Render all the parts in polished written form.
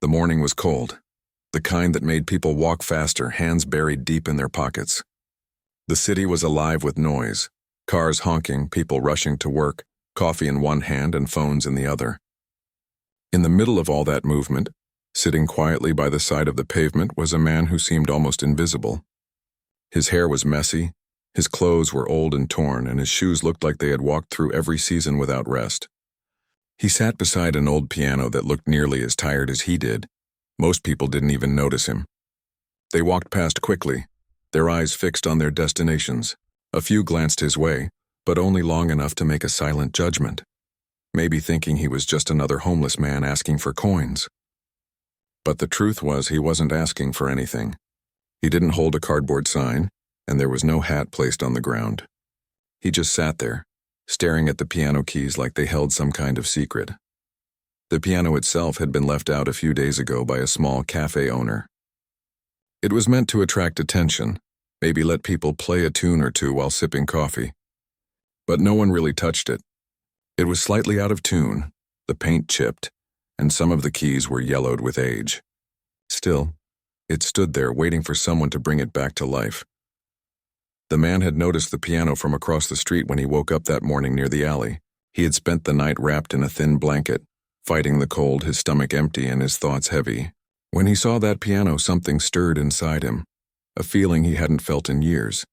The morning was cold, the kind that made people walk faster, hands buried deep in their pockets. The city was alive with noise, cars honking, people rushing to work, coffee in one hand and phones in the other. In the middle of all that movement, sitting quietly by the side of the pavement, was a man who seemed almost invisible. His hair was messy, his clothes were old and torn, and his shoes looked like they had walked through every season without rest. He sat beside an old piano that looked nearly as tired as he did. Most people didn't even notice him. They walked past quickly, their eyes fixed on their destinations. A few glanced his way, but only long enough to make a silent judgment, maybe thinking he was just another homeless man asking for coins. But the truth was he wasn't asking for anything. He didn't hold a cardboard sign, and there was no hat placed on the ground. He just sat there, staring at the piano keys like they held some kind of secret. The piano itself had been left out a few days ago by a small cafe owner. It was meant to attract attention, maybe let people play a tune or two while sipping coffee. But no one really touched it. It was slightly out of tune, the paint chipped, and some of the keys were yellowed with age. Still, it stood there waiting for someone to bring it back to life. The man had noticed the piano from across the street when he woke up that morning near the alley. He had spent the night wrapped in a thin blanket, fighting the cold, his stomach empty and his thoughts heavy. When he saw that piano, something stirred inside him, a feeling he hadn't felt in years.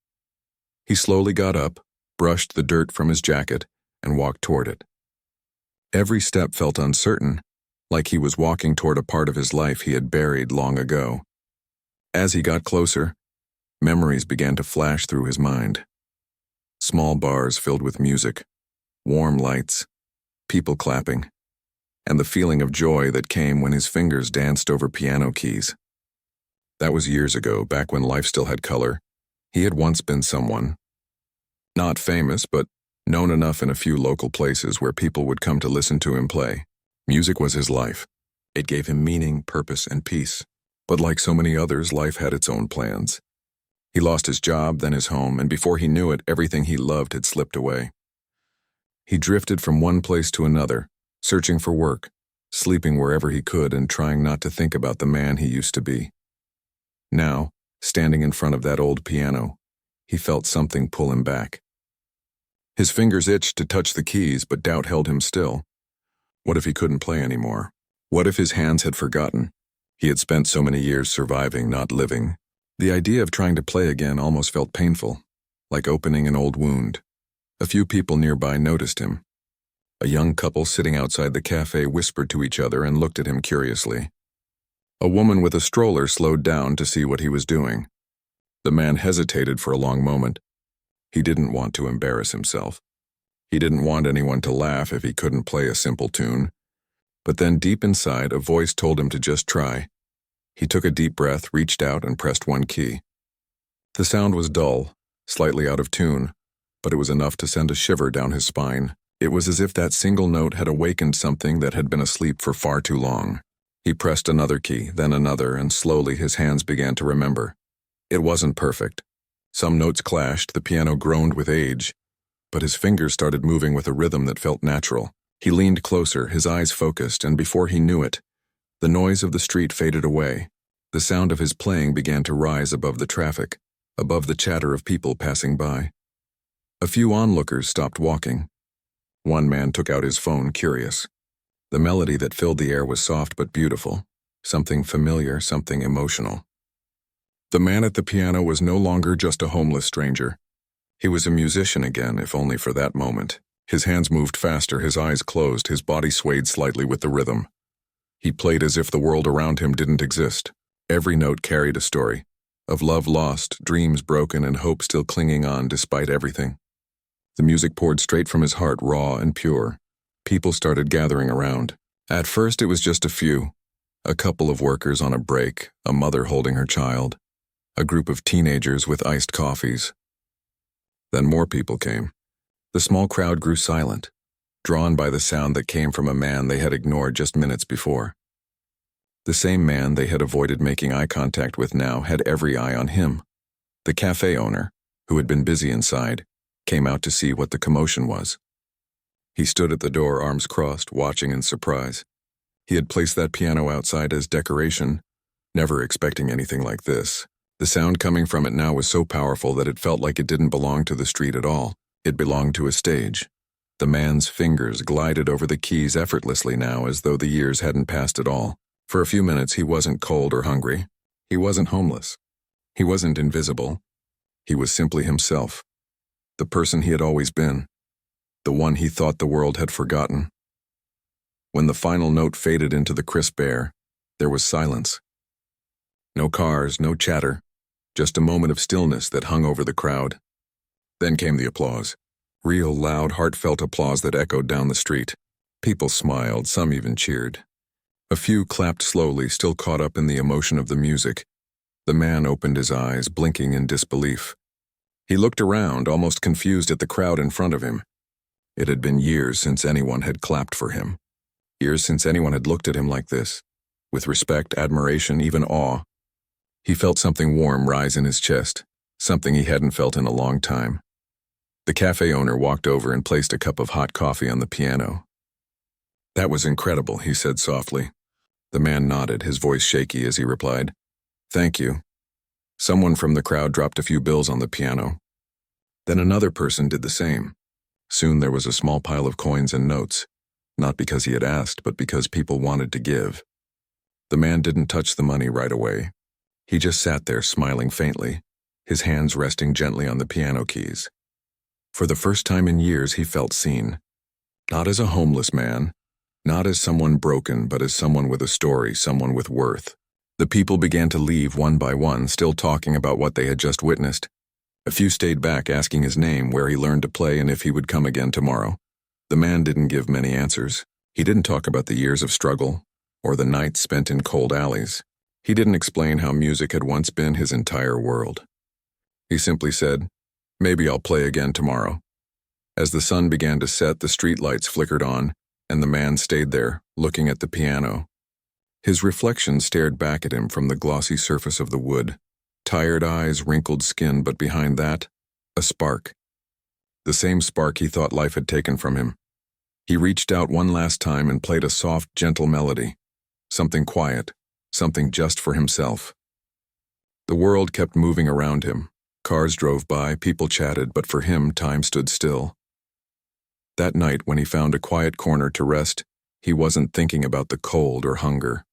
He slowly got up, brushed the dirt from his jacket, and walked toward it. Every step felt uncertain, like he was walking toward a part of his life he had buried long ago. As he got closer, memories began to flash through his mind. Small bars filled with music, warm lights, people clapping, and the feeling of joy that came when his fingers danced over piano keys. That was years ago, back when life still had color. He had once been someone. Not famous, but known enough in a few local places where people would come to listen to him play. Music was his life. It gave him meaning, purpose, and peace. But like so many others, life had its own plans. He lost his job, then his home, and before he knew it, everything he loved had slipped away. He drifted from one place to another, searching for work, sleeping wherever he could, and trying not to think about the man he used to be. Now, standing in front of that old piano, he felt something pull him back. His fingers itched to touch the keys, but doubt held him still. What if he couldn't play anymore? What if his hands had forgotten? He had spent so many years surviving, not living. The idea of trying to play again almost felt painful, like opening an old wound. A few people nearby noticed him. A young couple sitting outside the cafe whispered to each other and looked at him curiously. A woman with a stroller slowed down to see what he was doing. The man hesitated for a long moment. He didn't want to embarrass himself. He didn't want anyone to laugh if he couldn't play a simple tune. But then deep inside, a voice told him to just try. He took a deep breath, reached out, and pressed one key. The sound was dull, slightly out of tune, but it was enough to send a shiver down his spine. It was as if that single note had awakened something that had been asleep for far too long. He pressed another key, then another, and slowly his hands began to remember. It wasn't perfect. Some notes clashed, the piano groaned with age, but his fingers started moving with a rhythm that felt natural. He leaned closer, his eyes focused, and before he knew it, the noise of the street faded away. The sound of his playing began to rise above the traffic, above the chatter of people passing by. A few onlookers stopped walking. One man took out his phone, curious. The melody that filled the air was soft but beautiful, something familiar, something emotional. The man at the piano was no longer just a homeless stranger. He was a musician again, if only for that moment. His hands moved faster, his eyes closed, his body swayed slightly with the rhythm. He played as if the world around him didn't exist. Every note carried a story, of love lost, dreams broken, and hope still clinging on despite everything. The music poured straight from his heart, raw and pure. People started gathering around. At first it was just a few. A couple of workers on a break, a mother holding her child, a group of teenagers with iced coffees. Then more people came. The small crowd grew silent, drawn by the sound that came from a man they had ignored just minutes before. The same man they had avoided making eye contact with now had every eye on him. The cafe owner, who had been busy inside, came out to see what the commotion was. He stood at the door, arms crossed, watching in surprise. He had placed that piano outside as decoration, never expecting anything like this. The sound coming from it now was so powerful that it felt like it didn't belong to the street at all. It belonged to a stage. The man's fingers glided over the keys effortlessly now, as though the years hadn't passed at all. For a few minutes he wasn't cold or hungry. He wasn't homeless. He wasn't invisible. He was simply himself. The person he had always been. The one he thought the world had forgotten. When the final note faded into the crisp air, there was silence. No cars, no chatter, just a moment of stillness that hung over the crowd. Then came the applause. Real, loud, heartfelt applause that echoed down the street. People smiled, some even cheered. A few clapped slowly, still caught up in the emotion of the music. The man opened his eyes, blinking in disbelief. He looked around, almost confused at the crowd in front of him. It had been years since anyone had clapped for him. Years since anyone had looked at him like this, with respect, admiration, even awe. He felt something warm rise in his chest, something he hadn't felt in a long time. The cafe owner walked over and placed a cup of hot coffee on the piano. "That was incredible," he said softly. The man nodded, his voice shaky as he replied, "Thank you." Someone from the crowd dropped a few bills on the piano. Then another person did the same. Soon there was a small pile of coins and notes, not because he had asked, but because people wanted to give. The man didn't touch the money right away. He just sat there smiling faintly, his hands resting gently on the piano keys. For the first time in years he felt seen. Not as a homeless man, not as someone broken, but as someone with a story, someone with worth. The people began to leave one by one, still talking about what they had just witnessed. A few stayed back, asking his name, where he learned to play, and if he would come again tomorrow. The man didn't give many answers. He didn't talk about the years of struggle, or the nights spent in cold alleys. He didn't explain how music had once been his entire world. He simply said, "Maybe I'll play again tomorrow." As the sun began to set, the street lights flickered on, and the man stayed there, looking at the piano. His reflection stared back at him from the glossy surface of the wood. Tired eyes, wrinkled skin, but behind that, a spark. The same spark he thought life had taken from him. He reached out one last time and played a soft, gentle melody. Something quiet, something just for himself. The world kept moving around him. Cars drove by, people chatted, but for him, time stood still. That night, when he found a quiet corner to rest, he wasn't thinking about the cold or hunger.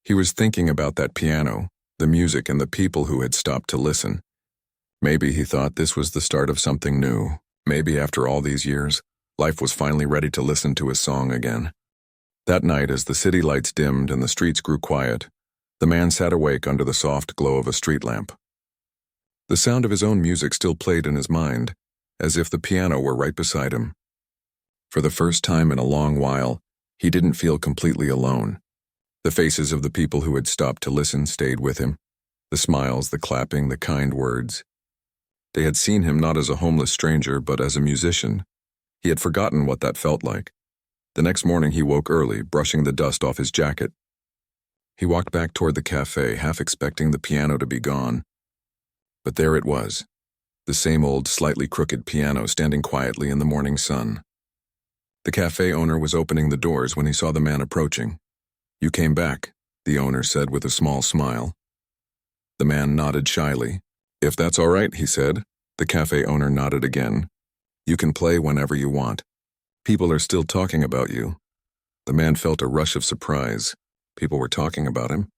He was thinking about that piano, the music, and the people who had stopped to listen. Maybe he thought this was the start of something new. Maybe after all these years, life was finally ready to listen to his song again. That night, as the city lights dimmed and the streets grew quiet, the man sat awake under the soft glow of a street lamp. The sound of his own music still played in his mind, as if the piano were right beside him. For the first time in a long while, he didn't feel completely alone. The faces of the people who had stopped to listen stayed with him. The smiles, the clapping, the kind words. They had seen him not as a homeless stranger, but as a musician. He had forgotten what that felt like. The next morning he woke early, brushing the dust off his jacket. He walked back toward the cafe, half expecting the piano to be gone. But there it was, the same old, slightly crooked piano standing quietly in the morning sun. The cafe owner was opening the doors when he saw the man approaching. "You came back," the owner said with a small smile. The man nodded shyly. "If that's all right," he said. The cafe owner nodded again. "You can play whenever you want. People are still talking about you." The man felt a rush of surprise. People were talking about him.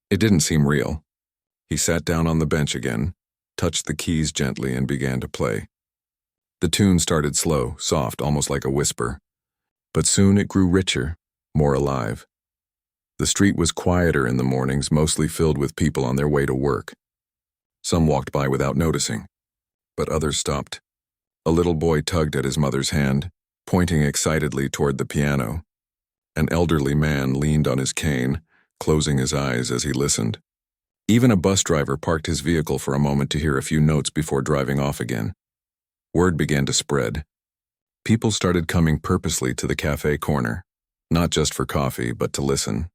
It didn't seem real. He sat down on the bench again, touched the keys gently, and began to play. The tune started slow, soft, almost like a whisper. But soon it grew richer, more alive. The street was quieter in the mornings, mostly filled with people on their way to work. Some walked by without noticing, but others stopped. A little boy tugged at his mother's hand, pointing excitedly toward the piano. An elderly man leaned on his cane, closing his eyes as he listened. Even a bus driver parked his vehicle for a moment to hear a few notes before driving off again. Word began to spread. People started coming purposely to the cafe corner, not just for coffee, but to listen.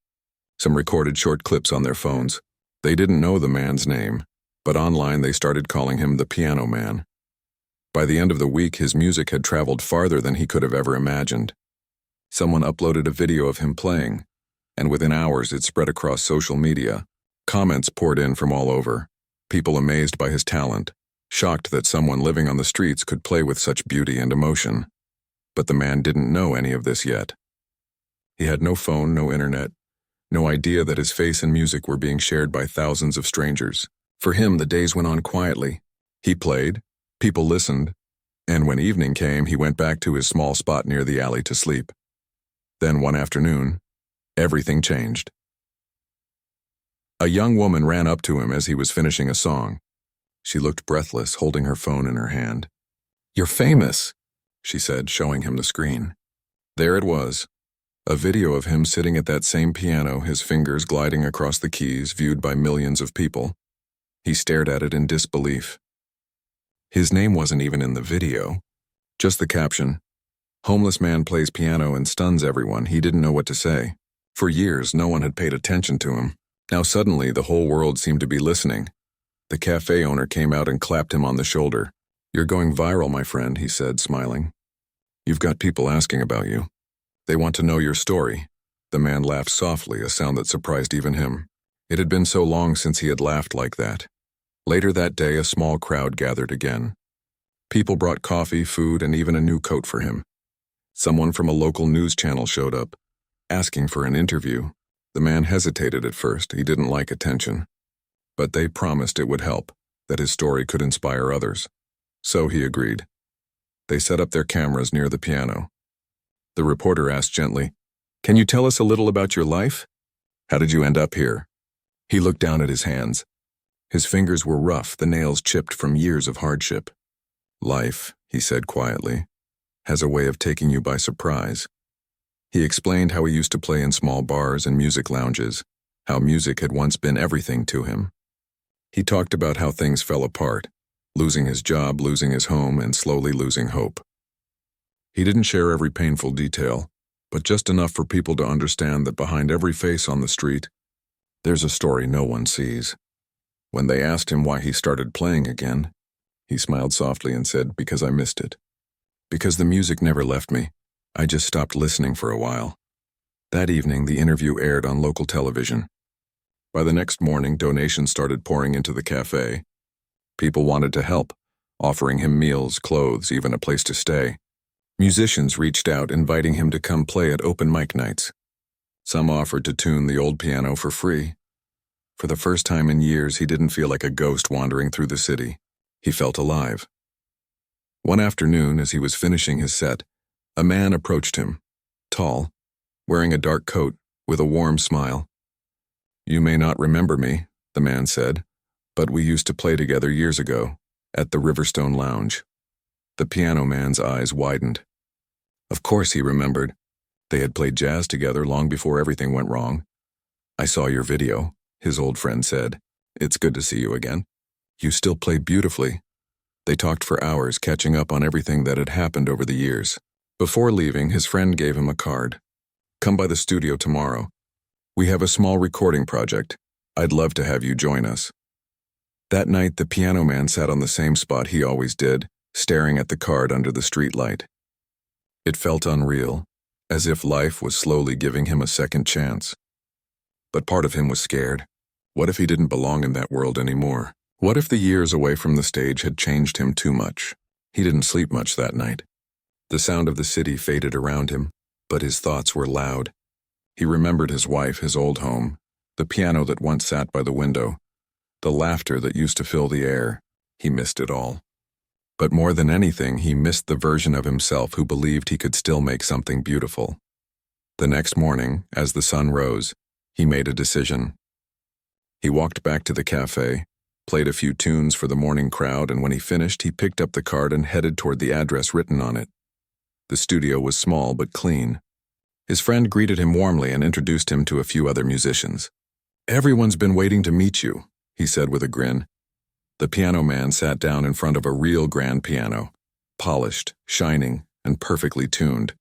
Some recorded short clips on their phones. They didn't know the man's name, but online they started calling him the Piano Man. By the end of the week, his music had traveled farther than he could have ever imagined. Someone uploaded a video of him playing, and within hours it spread across social media. Comments poured in from all over, people amazed by his talent, shocked that someone living on the streets could play with such beauty and emotion. But the man didn't know any of this yet. He had no phone, no internet, no idea that his face and music were being shared by thousands of strangers. For him, the days went on quietly. He played, people listened, and when evening came, he went back to his small spot near the alley to sleep. Then one afternoon, everything changed. A young woman ran up to him as he was finishing a song. She looked breathless, holding her phone in her hand. "You're famous," she said, showing him the screen. There it was, a video of him sitting at that same piano, his fingers gliding across the keys, viewed by millions of people. He stared at it in disbelief. His name wasn't even in the video, just the caption, "Homeless man plays piano and stuns everyone." He didn't know what to say. For years, no one had paid attention to him. Now suddenly, the whole world seemed to be listening. The cafe owner came out and clapped him on the shoulder. "You're going viral, my friend," he said, smiling. "You've got people asking about you. They want to know your story." The man laughed softly, a sound that surprised even him. It had been so long since he had laughed like that. Later that day, a small crowd gathered again. People brought coffee, food, and even a new coat for him. Someone from a local news channel showed up, asking for an interview. The man hesitated at first. He didn't like attention. But they promised it would help, that his story could inspire others. So he agreed. They set up their cameras near the piano. The reporter asked gently, "Can you tell us a little about your life? How did you end up here?" He looked down at his hands. His fingers were rough, the nails chipped from years of hardship. "Life," he said quietly, "has a way of taking you by surprise." He explained how he used to play in small bars and music lounges, how music had once been everything to him. He talked about how things fell apart, losing his job, losing his home, and slowly losing hope. He didn't share every painful detail, but just enough for people to understand that behind every face on the street, there's a story no one sees. When they asked him why he started playing again, he smiled softly and said, "Because I missed it. Because the music never left me. I just stopped listening for a while." That evening, the interview aired on local television. By the next morning, donations started pouring into the cafe. People wanted to help, offering him meals, clothes, even a place to stay. Musicians reached out, inviting him to come play at open mic nights. Some offered to tune the old piano for free. For the first time in years, he didn't feel like a ghost wandering through the city. He felt alive. One afternoon, as he was finishing his set, a man approached him, tall, wearing a dark coat, with a warm smile. "You may not remember me," the man said, "but we used to play together years ago, at the Riverstone Lounge." The piano man's eyes widened. Of course he remembered. They had played jazz together long before everything went wrong. "I saw your video," his old friend said. "It's good to see you again. You still play beautifully." They talked for hours, catching up on everything that had happened over the years. Before leaving, his friend gave him a card. "Come by the studio tomorrow. We have a small recording project. I'd love to have you join us." That night, the piano man sat on the same spot he always did, staring at the card under the streetlight. It felt unreal, as if life was slowly giving him a second chance. But part of him was scared. What if he didn't belong in that world anymore? What if the years away from the stage had changed him too much? He didn't sleep much that night. The sound of the city faded around him, but his thoughts were loud. He remembered his wife, his old home, the piano that once sat by the window, the laughter that used to fill the air. He missed it all. But more than anything, he missed the version of himself who believed he could still make something beautiful. The next morning, as the sun rose, he made a decision. He walked back to the cafe, played a few tunes for the morning crowd, and when he finished, he picked up the card and headed toward the address written on it. The studio was small but clean. His friend greeted him warmly and introduced him to a few other musicians. "Everyone's been waiting to meet you," he said with a grin. The piano man sat down in front of a real grand piano, polished, shining, and perfectly tuned.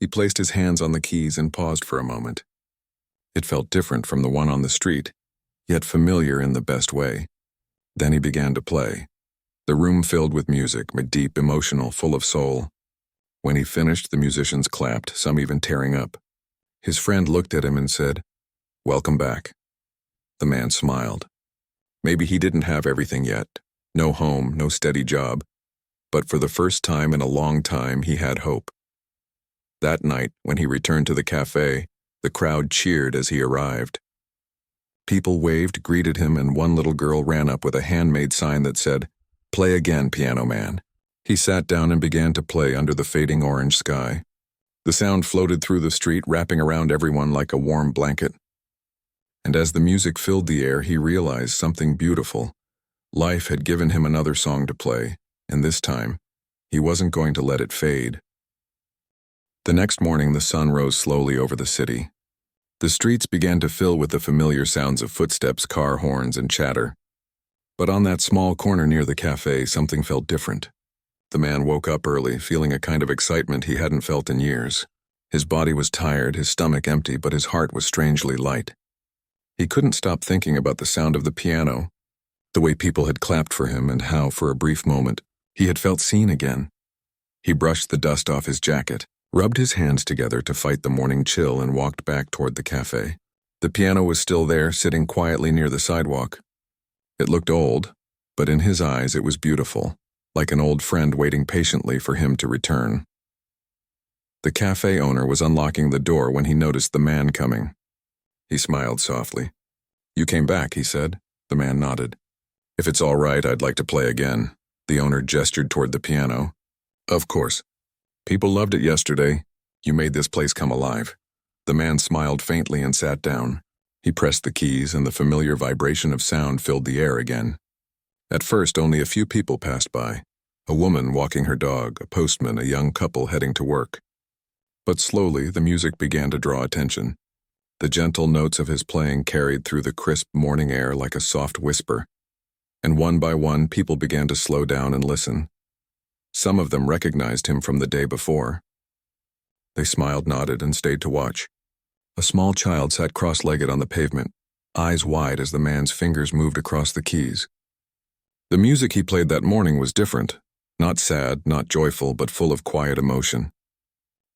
He placed his hands on the keys and paused for a moment. It felt different from the one on the street, yet familiar in the best way. Then he began to play. The room filled with music, deep, emotional, full of soul. When he finished, the musicians clapped, some even tearing up. His friend looked at him and said, "Welcome back." The man smiled. Maybe he didn't have everything yet. No home, no steady job. But for the first time in a long time, he had hope. That night, when he returned to the cafe, the crowd cheered as he arrived. People waved, greeted him, and one little girl ran up with a handmade sign that said, "Play again, piano man." He sat down and began to play under the fading orange sky. The sound floated through the street, wrapping around everyone like a warm blanket. And as the music filled the air, he realized something beautiful. Life had given him another song to play, and this time, he wasn't going to let it fade. The next morning, the sun rose slowly over the city. The streets began to fill with the familiar sounds of footsteps, car horns, and chatter. But on that small corner near the cafe, something felt different. The man woke up early, feeling a kind of excitement he hadn't felt in years. His body was tired, his stomach empty, but his heart was strangely light. He couldn't stop thinking about the sound of the piano, the way people had clapped for him, and how, for a brief moment, he had felt seen again. He brushed the dust off his jacket, rubbed his hands together to fight the morning chill, and walked back toward the cafe. The piano was still there, sitting quietly near the sidewalk. It looked old, but in his eyes it was beautiful, like an old friend waiting patiently for him to return. The cafe owner was unlocking the door when he noticed the man coming. He smiled softly. "You came back," he said. The man nodded. "If it's all right, I'd like to play again." The owner gestured toward the piano. "Of course. People loved it yesterday. You made this place come alive." The man smiled faintly and sat down. He pressed the keys, and the familiar vibration of sound filled the air again. At first, only a few people passed by. A woman walking her dog, a postman, a young couple heading to work. But slowly, the music began to draw attention. The gentle notes of his playing carried through the crisp morning air like a soft whisper. And one by one, people began to slow down and listen. Some of them recognized him from the day before. They smiled, nodded, and stayed to watch. A small child sat cross-legged on the pavement, eyes wide as the man's fingers moved across the keys. The music he played that morning was different. Not sad, not joyful, but full of quiet emotion.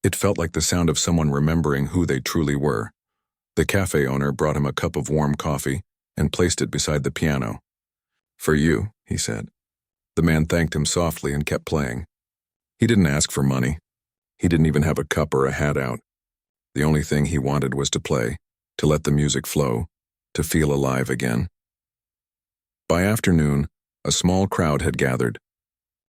It felt like the sound of someone remembering who they truly were. The cafe owner brought him a cup of warm coffee and placed it beside the piano. "For you," he said. The man thanked him softly and kept playing. He didn't ask for money. He didn't even have a cup or a hat out. The only thing he wanted was to play, to let the music flow, to feel alive again. By afternoon, a small crowd had gathered.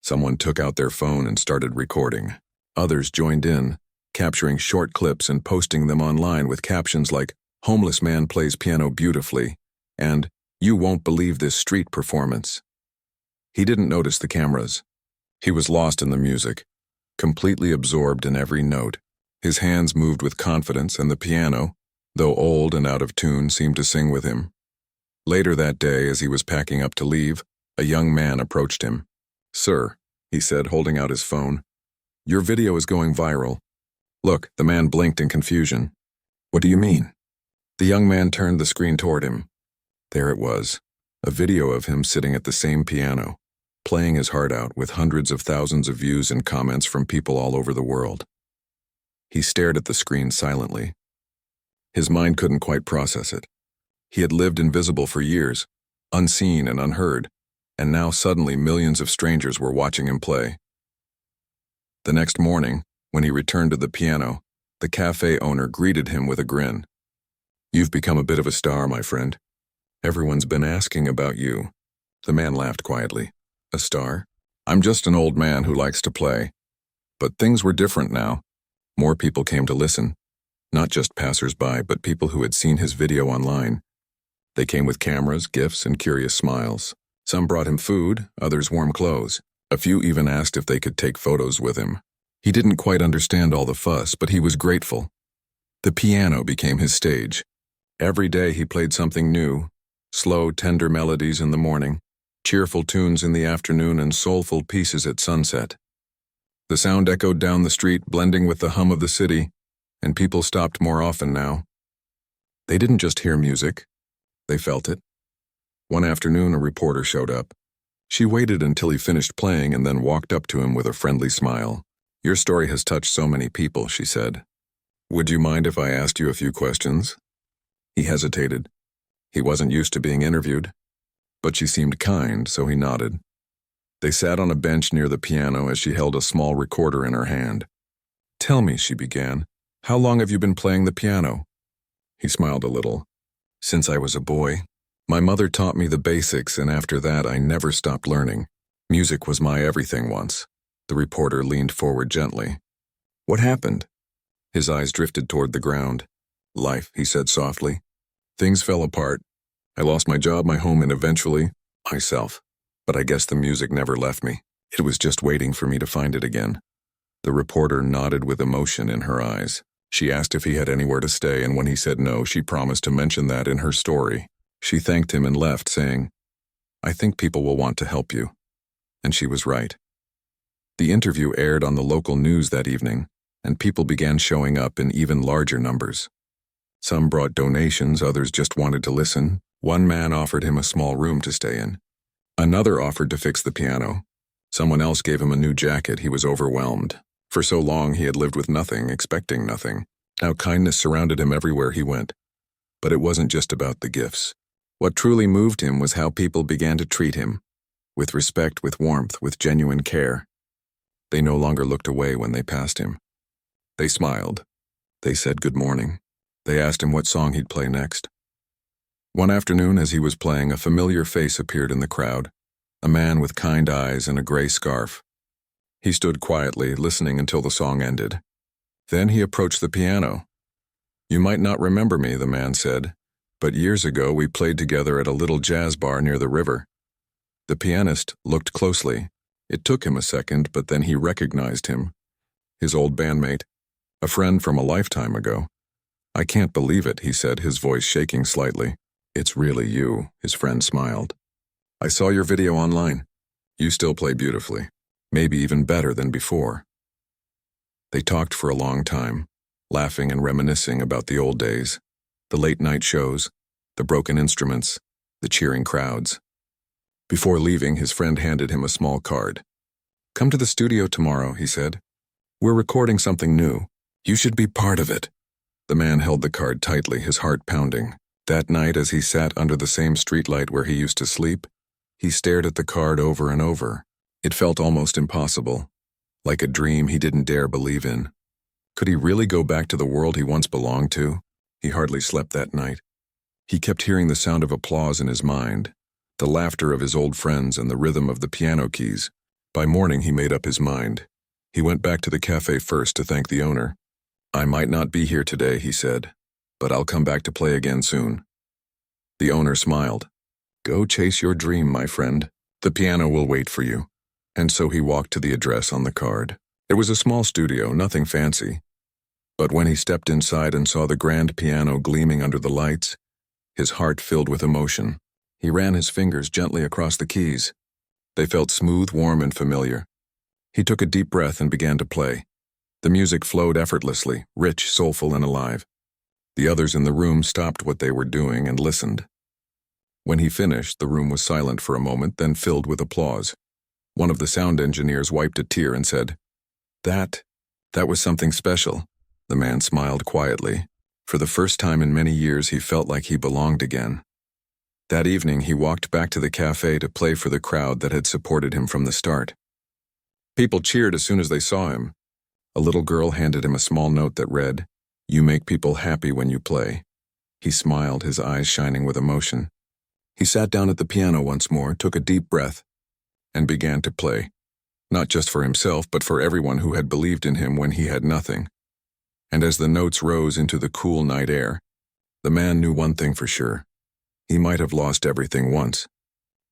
Someone took out their phone and started recording. Others joined in, capturing short clips and posting them online with captions like, "Homeless man plays piano beautifully," and "You won't believe this street performance." He didn't notice the cameras. He was lost in the music, completely absorbed in every note. His hands moved with confidence, and the piano, though old and out of tune, seemed to sing with him. Later that day, as he was packing up to leave, a young man approached him. "Sir," he said, holding out his phone, "your video is going viral." "Look," the man blinked in confusion. "What do you mean?" The young man turned the screen toward him. There it was, a video of him sitting at the same piano, playing his heart out with hundreds of thousands of views and comments from people all over the world. He stared at the screen silently. His mind couldn't quite process it. He had lived invisible for years, unseen and unheard, and now suddenly millions of strangers were watching him play. The next morning, when he returned to the piano, the cafe owner greeted him with a grin. "You've become a bit of a star, my friend. Everyone's been asking about you." The man laughed quietly. "A star? I'm just an old man who likes to play." But things were different now. More people came to listen. Not just passers-by, but people who had seen his video online. They came with cameras, gifts, and curious smiles. Some brought him food, others warm clothes. A few even asked if they could take photos with him. He didn't quite understand all the fuss, but he was grateful. The piano became his stage. Every day he played something new. Slow, tender melodies in the morning, cheerful tunes in the afternoon, and soulful pieces at sunset. The sound echoed down the street, blending with the hum of the city, and people stopped more often now. They didn't just hear music. They felt it. One afternoon, a reporter showed up. She waited until he finished playing and then walked up to him with a friendly smile. "Your story has touched so many people," she said. Would you mind if I asked you a few questions? He hesitated. He wasn't used to being interviewed, but she seemed kind, so he nodded. They sat on a bench near the piano as she held a small recorder in her hand. "Tell me," she began, "how long have you been playing the piano?" He smiled a little. "Since I was a boy. My mother taught me the basics, and after that I never stopped learning. Music was my everything once." The reporter leaned forward gently. "What happened?" His eyes drifted toward the ground. "Life," he said softly. "Things fell apart. I lost my job, my home, and eventually, myself. But I guess the music never left me. It was just waiting for me to find it again." The reporter nodded with emotion in her eyes. She asked if he had anywhere to stay, and when he said no, she promised to mention that in her story. She thanked him and left, saying, "I think people will want to help you." And she was right. The interview aired on the local news that evening, and people began showing up in even larger numbers. Some brought donations, others just wanted to listen. One man offered him a small room to stay in. Another offered to fix the piano. Someone else gave him a new jacket. He was overwhelmed. For so long he had lived with nothing, expecting nothing. Now kindness surrounded him everywhere he went. But it wasn't just about the gifts. What truly moved him was how people began to treat him. With respect, with warmth, with genuine care. They no longer looked away when they passed him. They smiled. They said good morning. They asked him what song he'd play next. One afternoon, as he was playing, a familiar face appeared in the crowd, a man with kind eyes and a gray scarf. He stood quietly, listening until the song ended. Then he approached the piano. "You might not remember me," the man said, "but years ago we played together at a little jazz bar near the river." The pianist looked closely. It took him a second, but then he recognized him. His old bandmate, a friend from a lifetime ago. "I can't believe it," he said, his voice shaking slightly. "It's really you," his friend smiled. "I saw your video online. You still play beautifully, maybe even better than before." They talked for a long time, laughing and reminiscing about the old days, the late-night shows, the broken instruments, the cheering crowds. Before leaving, his friend handed him a small card. "Come to the studio tomorrow," he said. "We're recording something new. You should be part of it." The man held the card tightly, his heart pounding. That night, as he sat under the same streetlight where he used to sleep, he stared at the card over and over. It felt almost impossible, like a dream he didn't dare believe in. Could he really go back to the world he once belonged to? He hardly slept that night. He kept hearing the sound of applause in his mind, the laughter of his old friends and the rhythm of the piano keys. By morning, he made up his mind. He went back to the cafe first to thank the owner. "I might not be here today," he said, "but I'll come back to play again soon." The owner smiled. "Go chase your dream, my friend. The piano will wait for you." And so he walked to the address on the card. It was a small studio, nothing fancy. But when he stepped inside and saw the grand piano gleaming under the lights, his heart filled with emotion. He ran his fingers gently across the keys. They felt smooth, warm, and familiar. He took a deep breath and began to play. The music flowed effortlessly, rich, soulful, and alive. The others in the room stopped what they were doing and listened. When he finished, the room was silent for a moment, then filled with applause. One of the sound engineers wiped a tear and said, That was something special." The man smiled quietly. For the first time in many years, he felt like he belonged again. That evening, he walked back to the cafe to play for the crowd that had supported him from the start. People cheered as soon as they saw him. A little girl handed him a small note that read, "You make people happy when you play." He smiled, his eyes shining with emotion. He sat down at the piano once more, took a deep breath, and began to play. Not just for himself, but for everyone who had believed in him when he had nothing. And as the notes rose into the cool night air, the man knew one thing for sure. He might have lost everything once,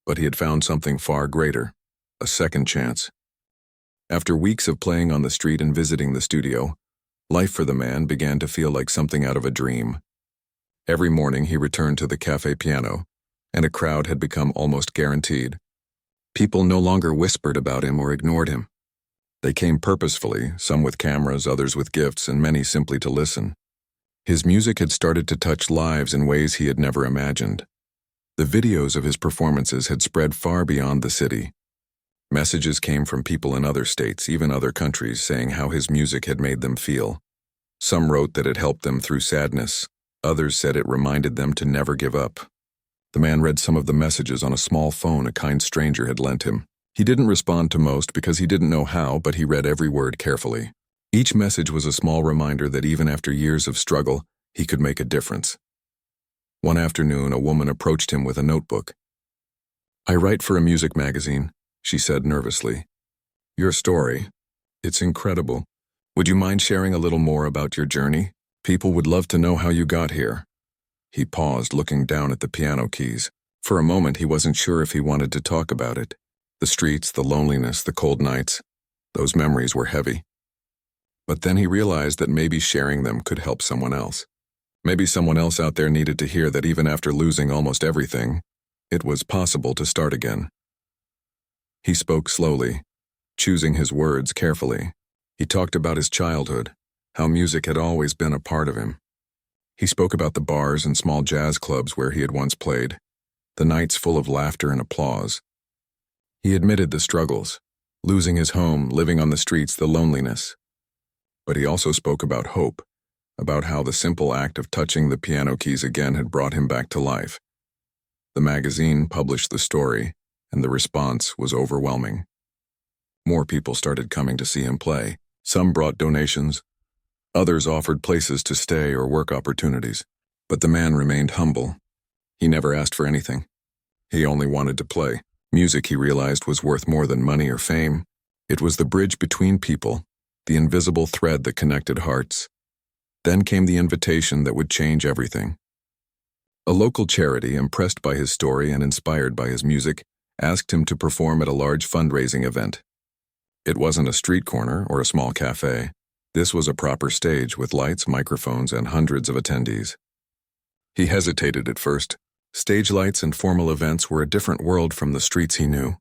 but he had found something far greater, a second chance. After weeks of playing on the street and visiting the studio, life for the man began to feel like something out of a dream. Every morning he returned to the cafe piano, and a crowd had become almost guaranteed. People no longer whispered about him or ignored him. They came purposefully, some with cameras, others with gifts, and many simply to listen. His music had started to touch lives in ways he had never imagined. The videos of his performances had spread far beyond the city. Messages came from people in other states, even other countries, saying how his music had made them feel. Some wrote that it helped them through sadness. Others said it reminded them to never give up. The man read some of the messages on a small phone a kind stranger had lent him. He didn't respond to most because he didn't know how, but he read every word carefully. Each message was a small reminder that even after years of struggle, he could make a difference. One afternoon, a woman approached him with a notebook. "I write for a music magazine," she said nervously. "Your story, it's incredible. Would you mind sharing a little more about your journey? People would love to know how you got here." He paused, looking down at the piano keys. For a moment, he wasn't sure if he wanted to talk about it. The streets, the loneliness, the cold nights, those memories were heavy. But then he realized that maybe sharing them could help someone else. Maybe someone else out there needed to hear that even after losing almost everything, it was possible to start again. He spoke slowly, choosing his words carefully. He talked about his childhood, how music had always been a part of him. He spoke about the bars and small jazz clubs where he had once played, the nights full of laughter and applause. He admitted the struggles, losing his home, living on the streets, the loneliness. But he also spoke about hope, about how the simple act of touching the piano keys again had brought him back to life. The magazine published the story, and the response was overwhelming. More people started coming to see him play. Some brought donations. Others offered places to stay or work opportunities. But the man remained humble. He never asked for anything. He only wanted to play. Music, he realized, was worth more than money or fame. It was the bridge between people, the invisible thread that connected hearts. Then came the invitation that would change everything. A local charity, impressed by his story and inspired by his music, asked him to perform at a large fundraising event. It wasn't a street corner or a small cafe. This was a proper stage with lights, microphones, and hundreds of attendees. He hesitated at first. Stage lights and formal events were a different world from the streets he knew.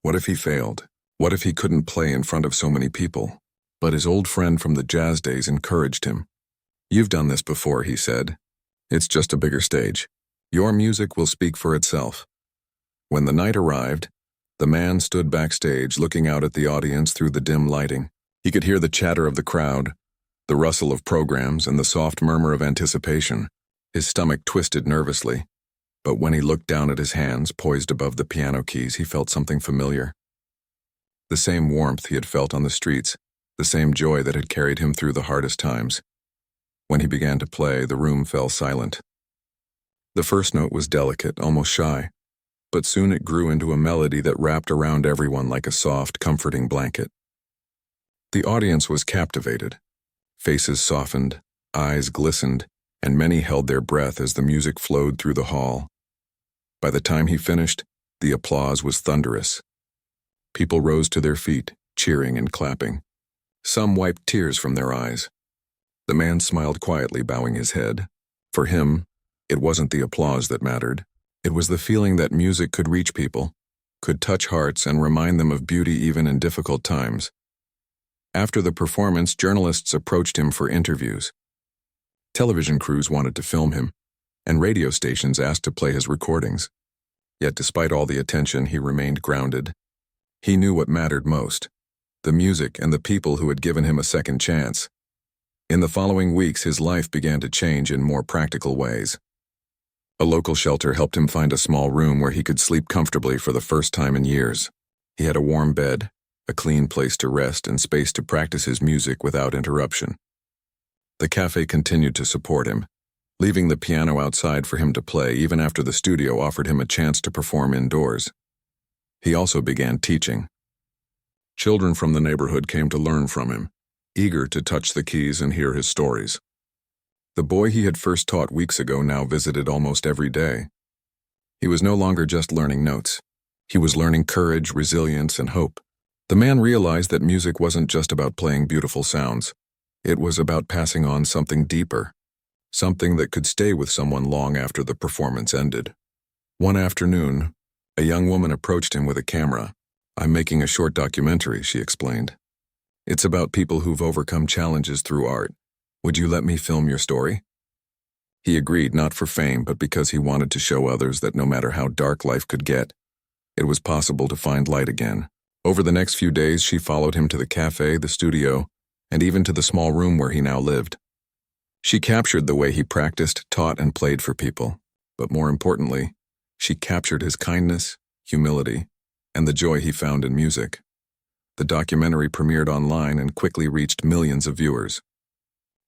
What if he failed? What if he couldn't play in front of so many people? But his old friend from the jazz days encouraged him. "You've done this before," he said. "It's just a bigger stage. Your music will speak for itself." When the night arrived, the man stood backstage looking out at the audience through the dim lighting. He could hear the chatter of the crowd, the rustle of programs, and the soft murmur of anticipation. His stomach twisted nervously. But when he looked down at his hands poised above the piano keys, he felt something familiar. The same warmth he had felt on the streets, the same joy that had carried him through the hardest times. When he began to play, the room fell silent. The first note was delicate, almost shy, but soon it grew into a melody that wrapped around everyone like a soft, comforting blanket. The audience was captivated. Faces softened, eyes glistened, and many held their breath as the music flowed through the hall. By the time he finished, the applause was thunderous. People rose to their feet, cheering and clapping. Some wiped tears from their eyes. The man smiled quietly, bowing his head. For him, it wasn't the applause that mattered. It was the feeling that music could reach people, could touch hearts and remind them of beauty even in difficult times. After the performance, journalists approached him for interviews. Television crews wanted to film him, and radio stations asked to play his recordings. Yet despite all the attention, he remained grounded. He knew what mattered most: the music and the people who had given him a second chance. In the following weeks, his life began to change in more practical ways. A local shelter helped him find a small room where he could sleep comfortably for the first time in years. He had a warm bed, a clean place to rest, and space to practice his music without interruption. The cafe continued to support him, leaving the piano outside for him to play even after the studio offered him a chance to perform indoors. He also began teaching. Children from the neighborhood came to learn from him, eager to touch the keys and hear his stories. The boy he had first taught weeks ago now visited almost every day. He was no longer just learning notes. He was learning courage, resilience, and hope. The man realized that music wasn't just about playing beautiful sounds. It was about passing on something deeper, something that could stay with someone long after the performance ended. One afternoon, a young woman approached him with a camera. "I'm making a short documentary," she explained. "It's about people who've overcome challenges through art. Would you let me film your story?" He agreed, not for fame, but because he wanted to show others that no matter how dark life could get, it was possible to find light again. Over the next few days, she followed him to the cafe, the studio, and even to the small room where he now lived. She captured the way he practiced, taught, and played for people. But more importantly, she captured his kindness, humility, and the joy he found in music. The documentary premiered online and quickly reached millions of viewers.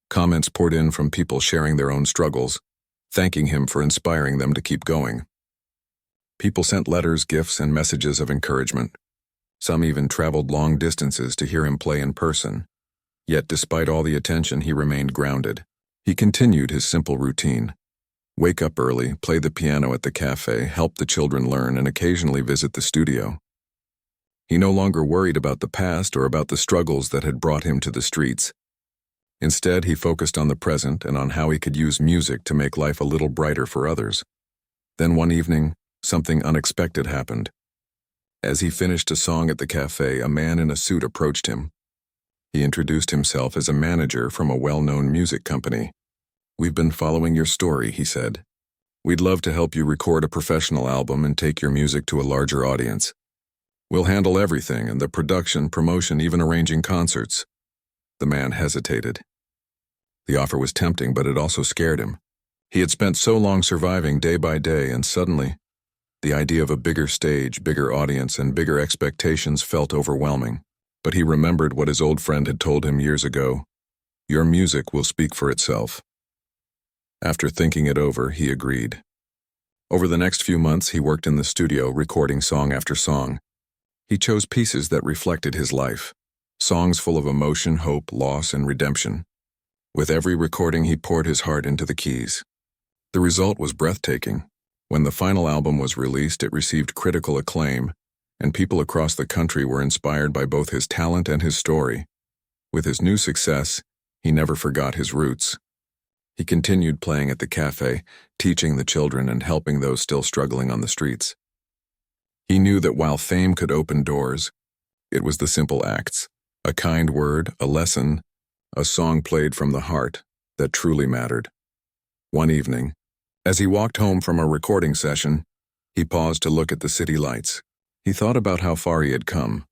Comments poured in from people sharing their own struggles, thanking him for inspiring them to keep going. People sent letters, gifts, and messages of encouragement. Some even traveled long distances to hear him play in person. Yet despite all the attention, he remained grounded. He continued his simple routine. Wake up early, play the piano at the cafe, help the children learn, and occasionally visit the studio. He no longer worried about the past or about the struggles that had brought him to the streets. Instead, he focused on the present and on how he could use music to make life a little brighter for others. Then one evening, something unexpected happened. As he finished a song at the cafe, a man in a suit approached him. He introduced himself as a manager from a well-known music company. "We've been following your story," he said. "We'd love to help you record a professional album and take your music to a larger audience. We'll handle everything, and the production, promotion, even arranging concerts." The man hesitated. The offer was tempting, but it also scared him. He had spent so long surviving day by day, and suddenly, the idea of a bigger stage, bigger audience, and bigger expectations felt overwhelming. But he remembered what his old friend had told him years ago: "Your music will speak for itself." After thinking it over, he agreed. Over the next few months, he worked in the studio, recording song after song. He chose pieces that reflected his life, songs full of emotion, hope, loss, and redemption. With every recording, he poured his heart into the keys. The result was breathtaking. When the final album was released, it received critical acclaim, and people across the country were inspired by both his talent and his story. With his new success, he never forgot his roots. He continued playing at the cafe, teaching the children and helping those still struggling on the streets. He knew that while fame could open doors, it was the simple acts, a kind word, a lesson, a song played from the heart, that truly mattered. One evening, as he walked home from a recording session, he paused to look at the city lights. He thought about how far he had come,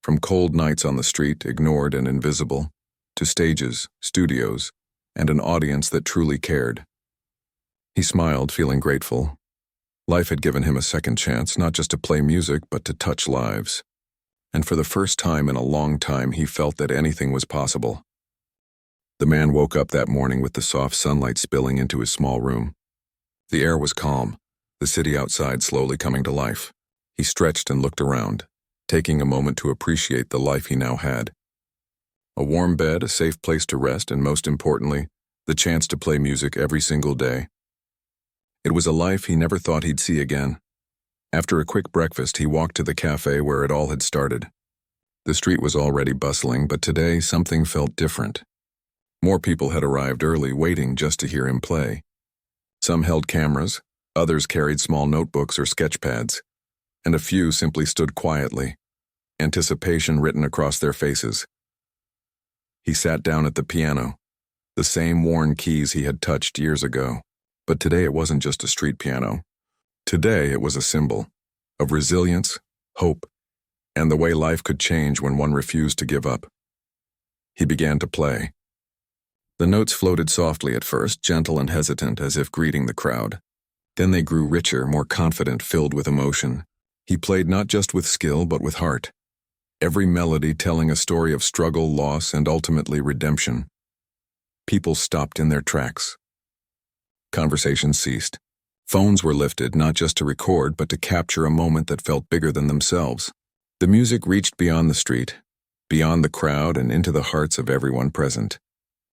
from cold nights on the street, ignored and invisible, to stages, studios, and an audience that truly cared. He smiled, feeling grateful. Life had given him a second chance, not just to play music, but to touch lives. And for the first time in a long time, he felt that anything was possible. The man woke up that morning with the soft sunlight spilling into his small room. The air was calm, the city outside slowly coming to life. He stretched and looked around, taking a moment to appreciate the life he now had. A warm bed, a safe place to rest, and most importantly, the chance to play music every single day. It was a life he never thought he'd see again. After a quick breakfast, he walked to the cafe where it all had started. The street was already bustling, but today something felt different. More people had arrived early, waiting just to hear him play. Some held cameras, others carried small notebooks or sketch pads, and a few simply stood quietly, anticipation written across their faces. He sat down at the piano, the same worn keys he had touched years ago. But today it wasn't just a street piano. Today it was a symbol of resilience, hope, and the way life could change when one refused to give up. He began to play. The notes floated softly at first, gentle and hesitant, as if greeting the crowd. Then they grew richer, more confident, filled with emotion. He played not just with skill, but with heart. Every melody telling a story of struggle, loss, and ultimately redemption. People stopped in their tracks. Conversations ceased. Phones were lifted, not just to record, but to capture a moment that felt bigger than themselves. The music reached beyond the street, beyond the crowd, and into the hearts of everyone present.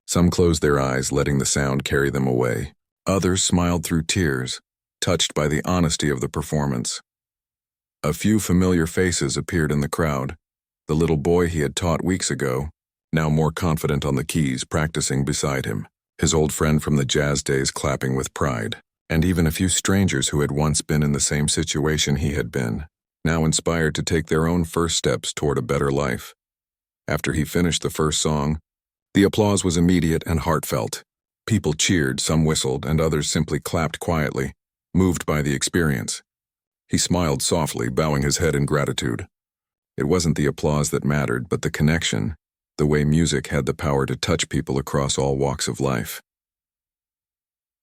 Some closed their eyes, letting the sound carry them away. Others smiled through tears, touched by the honesty of the performance. A few familiar faces appeared in the crowd. The little boy he had taught weeks ago, now more confident on the keys, practicing beside him. His old friend from the jazz days clapping with pride. And even a few strangers who had once been in the same situation he had been, now inspired to take their own first steps toward a better life. After he finished the first song, the applause was immediate and heartfelt. People cheered, some whistled, and others simply clapped quietly, moved by the experience. He smiled softly, bowing his head in gratitude. It wasn't the applause that mattered, but the connection, the way music had the power to touch people across all walks of life.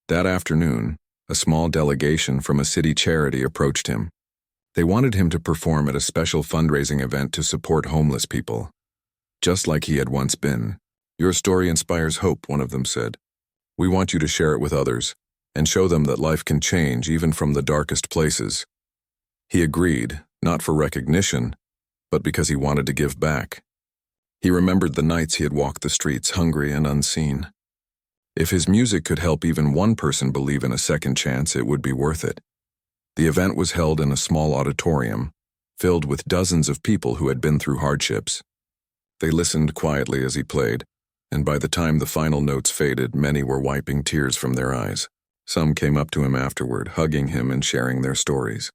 That afternoon, a small delegation from a city charity approached him. They wanted him to perform at a special fundraising event to support homeless people. Just like he had once been. "Your story inspires hope," one of them said. "We want you to share it with others and show them that life can change even from the darkest places." He agreed, not for recognition, but because he wanted to give back. He remembered the nights he had walked the streets hungry and unseen. If his music could help even one person believe in a second chance, it would be worth it. The event was held in a small auditorium, filled with dozens of people who had been through hardships. They listened quietly as he played, and by the time the final notes faded, many were wiping tears from their eyes. Some came up to him afterward, hugging him and sharing their stories.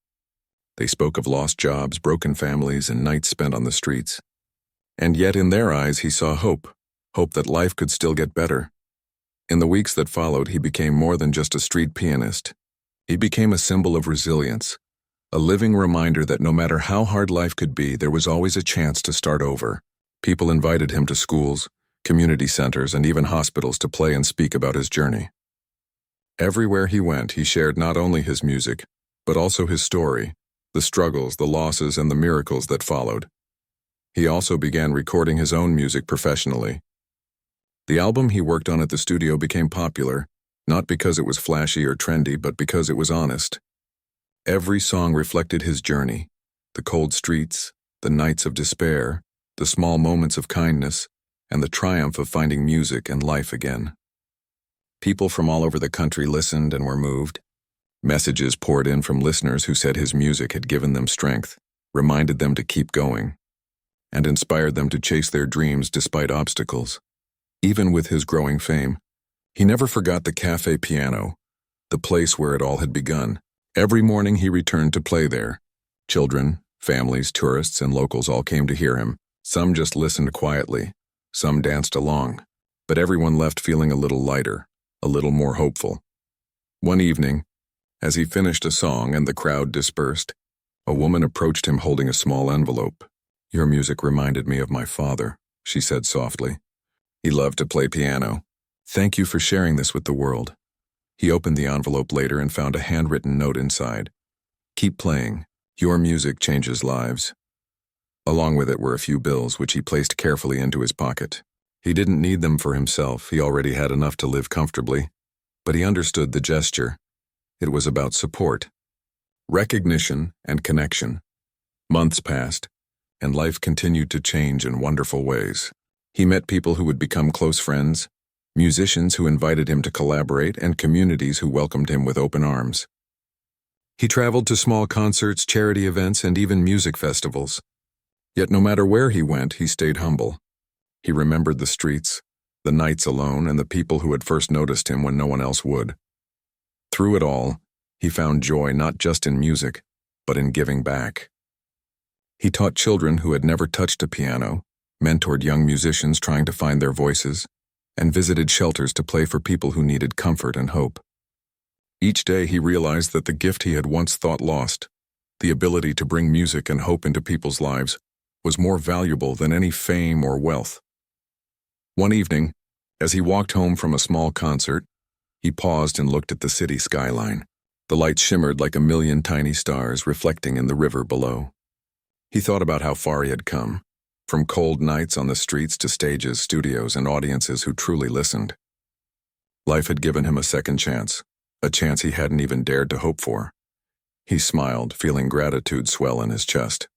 They spoke of lost jobs, broken families, and nights spent on the streets. And yet in their eyes he saw hope that life could still get better. In the weeks that followed, he became more than just a street pianist. He became a symbol of resilience, a living reminder that no matter how hard life could be, there was always a chance to start over. People invited him to schools, community centers, and even hospitals to play and speak about his journey. Everywhere he went, he shared not only his music, but also his story, the struggles, the losses, and the miracles that followed. He also began recording his own music professionally. The album he worked on at the studio became popular, not because it was flashy or trendy, but because it was honest. Every song reflected his journey, the cold streets, the nights of despair, the small moments of kindness, and the triumph of finding music and life again. People from all over the country listened and were moved. Messages poured in from listeners who said his music had given them strength, reminded them to keep going, and inspired them to chase their dreams despite obstacles. Even with his growing fame, he never forgot the cafe piano, the place where it all had begun. Every morning he returned to play there. Children, families, tourists, and locals all came to hear him. Some just listened quietly, some danced along, but everyone left feeling a little lighter, a little more hopeful. One evening, as he finished a song and the crowd dispersed, a woman approached him holding a small envelope. "Your music reminded me of my father," she said softly. "He loved to play piano. Thank you for sharing this with the world." He opened the envelope later and found a handwritten note inside. "Keep playing. Your music changes lives." Along with it were a few bills, which he placed carefully into his pocket. He didn't need them for himself. He already had enough to live comfortably. But he understood the gesture. It was about support, recognition, and connection. Months passed, and life continued to change in wonderful ways. He met people who would become close friends, musicians who invited him to collaborate, and communities who welcomed him with open arms. He traveled to small concerts, charity events, and even music festivals. Yet no matter where he went, he stayed humble. He remembered the streets, the nights alone, and the people who had first noticed him when no one else would. Through it all, he found joy not just in music, but in giving back. He taught children who had never touched a piano, mentored young musicians trying to find their voices, and visited shelters to play for people who needed comfort and hope. Each day he realized that the gift he had once thought lost, the ability to bring music and hope into people's lives, was more valuable than any fame or wealth. One evening, as he walked home from a small concert, he paused and looked at the city skyline. The lights shimmered like a million tiny stars reflecting in the river below. He thought about how far he had come, from cold nights on the streets to stages, studios, and audiences who truly listened. Life had given him a second chance, a chance he hadn't even dared to hope for. He smiled, feeling gratitude swell in his chest.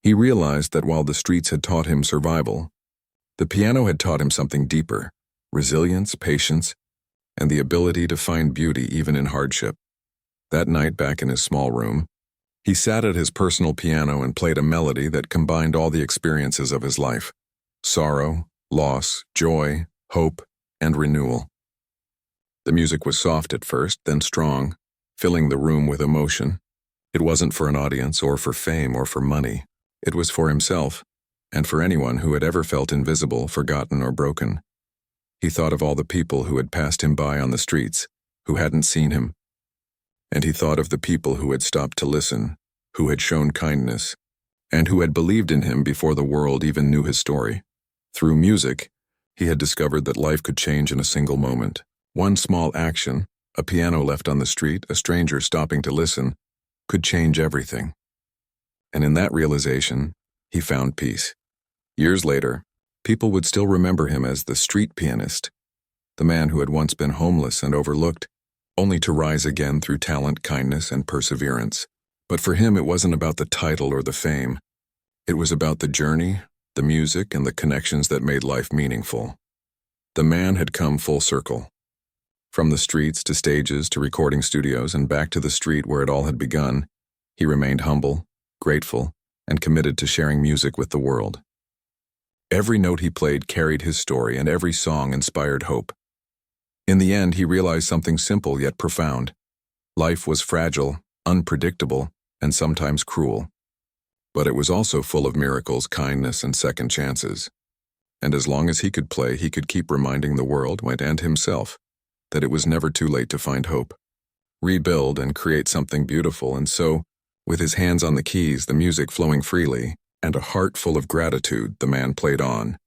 He realized that while the streets had taught him survival, the piano had taught him something deeper: resilience, patience, and the ability to find beauty even in hardship. That night, back in his small room, he sat at his personal piano and played a melody that combined all the experiences of his life: sorrow, loss, joy, hope, and renewal. The music was soft at first, then strong, filling the room with emotion. It wasn't for an audience or for fame or for money. It was for himself, and for anyone who had ever felt invisible, forgotten, or broken. He thought of all the people who had passed him by on the streets, who hadn't seen him. And he thought of the people who had stopped to listen, who had shown kindness, and who had believed in him before the world even knew his story. Through music, he had discovered that life could change in a single moment. One small action, a piano left on the street, a stranger stopping to listen, could change everything. And in that realization, he found peace. Years later, people would still remember him as the street pianist, the man who had once been homeless and overlooked, only to rise again through talent, kindness, and perseverance. But for him, it wasn't about the title or the fame. It was about the journey, the music, and the connections that made life meaningful. The man had come full circle. From the streets to stages to recording studios and back to the street where it all had begun, he remained humble, grateful, and committed to sharing music with the world. Every note he played carried his story, and every song inspired hope. In the end, he realized something simple yet profound. Life was fragile, unpredictable, and sometimes cruel. But it was also full of miracles, kindness, and second chances. And as long as he could play, he could keep reminding the world, and himself, that it was never too late to find hope, rebuild, and create something beautiful. And so, with his hands on the keys, the music flowing freely, and a heart full of gratitude, the man played on,